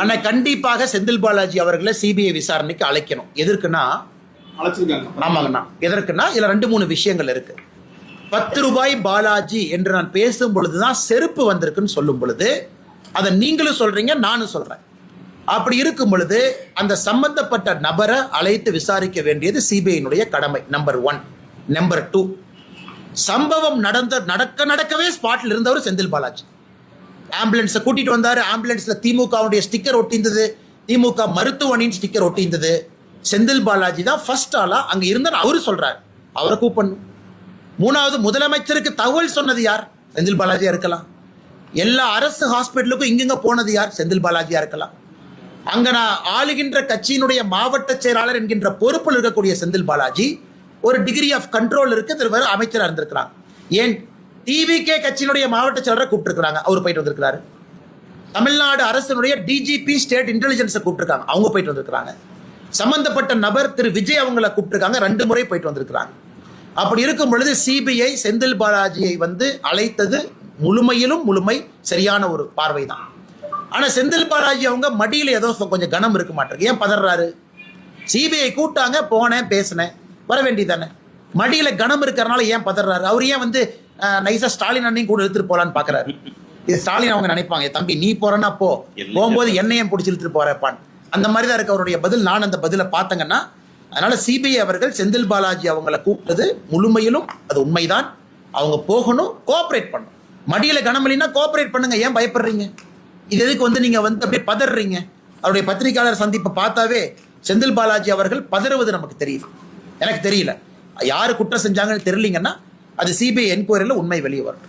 ஆனா கண்டிப்பாக செந்தில் பாலாஜி அவர்களை சிபிஐ விசாரணைக்கு அழைக்கணும். எதற்குன்னா ஆமாங்கண்ணா, எதற்குன்னா இதுல 2-3 விஷயங்கள் இருக்கு. 10 ரூபாய் பாலாஜி என்று நான் பேசும் பொழுதுதான் செருப்பு வந்திருக்குன்னு சொல்லும் பொழுது அதை நீங்களும் சொல்றீங்க, நானும் சொல்றேன். அப்படி இருக்கும் பொழுது அந்த சம்பந்தப்பட்ட நபரை அழைத்து விசாரிக்க வேண்டியது சிபிஐனுடைய கடமை. நம்பர் 1. நம்பர் 2, சம்பவம் நடக்கவே ஸ்பாட்ல இருந்தவர் செந்தில் பாலாஜி. ஆம்புலன்ஸை கூட்டிட்டு வந்தாரு. ஆம்புலன்ஸ்ல திமுகவுடைய ஸ்டிக்கர் ஒட்டியிருந்தது, திமுக மருத்துவமனையின் ஸ்டிக்கர் ஒட்டியிருந்தது. செந்தில் பாலாஜி தான் ஃபர்ஸ்ட் ஆளா அங்க இருந்தார். அவரு சொல்றாரு, அவரை கூப்பிடணும். 3வது, முதலமைச்சருக்கு தகவல் சொன்னது யார்? செந்தில் பாலாஜியா இருக்கலாம். எல்லா அரசு ஹாஸ்பிட்டலுக்கும் இங்க போனது யார்? செந்தில் பாலாஜியா இருக்கலாம். அங்க நான் ஆளுகின்ற கட்சியினுடைய மாவட்ட செயலாளர் என்கின்ற பொறுப்பில் இருக்கக்கூடிய செந்தில் பாலாஜி ஒரு டிகிரி ஆஃப் கண்ட்ரோல் இருக்கு, அமைச்சராக இருந்திருக்கிறாங்க. ஏன் டிவிகே கட்சியினுடைய மாவட்ட செயலரை கூப்பிட்டுருக்காங்க, அவர் போயிட்டு வந்திருக்கிறாரு. தமிழ்நாடு அரசினுடைய டிஜிபி ஸ்டேட் இன்டெலிஜென்ஸை கூப்பிட்டுருக்காங்க, அவங்க போயிட்டு வந்திருக்கிறாங்க. சம்பந்தப்பட்ட நபர் திரு விஜய் அவங்களை கூப்பிட்டுருக்காங்க, 2 முறை போயிட்டு வந்திருக்கிறாங்க. அப்படி இருக்கும் பொழுது சிபிஐ செந்தில் பாலாஜியை அழைத்தது முழுமை சரியான ஒரு பார்வை தான். ஆனா செந்தில் பாலாஜி அவங்க மடியில ஏதோ கொஞ்சம் கனம் இருக்க மாட்டேங்குது. ஏன் பதறாரு? சிபிஐ கூட்டாங்க, போனேன், பேசினேன், வர வேண்டியதானே. மடியில கனம் இருக்கிறனால ஏன் பதறாரு? அவர் ஏன் நைசா ஸ்டாலின் அண்ணையும் கூட எடுத்துட்டு போலான்னு பாக்குறாரு. இது ஸ்டாலின் அவங்க நினைப்பாங்க, தம்பி நீ போறன்னா போகும்போது என்னையும் பிடிச்சி இழுத்துட்டு போறப்பான். அந்த மாதிரி தான் இருக்கு அவருடைய பதில். நான் அந்த பதிலை பார்த்தங்கன்னா, அதனால சிபிஐ அவர்கள் செந்தில் பாலாஜி அவங்களை கூப்பிட்டது முழுமையிலும் அது உண்மைதான். அவங்க போகணும், கோஆபரேட் பண்ணணும். மடியில கனமலினா கோஆபரேட் பண்ணுங்க, ஏன் பயப்படுறீங்க? இது எதுக்கு நீங்க அப்படியே பதறீங்க? அவருடைய பத்திரிகையாளர் சந்திப்பை பார்த்தாவே செந்தில் பாலாஜி அவர்கள் பதறுவது நமக்கு தெரியுது. எனக்கு தெரியல யாரு குற்றம் செஞ்சாங்கன்னு தெரியலீங்கன்னா அது சிபிஐ என்கொயரியில் உண்மை வெளியே வரும்.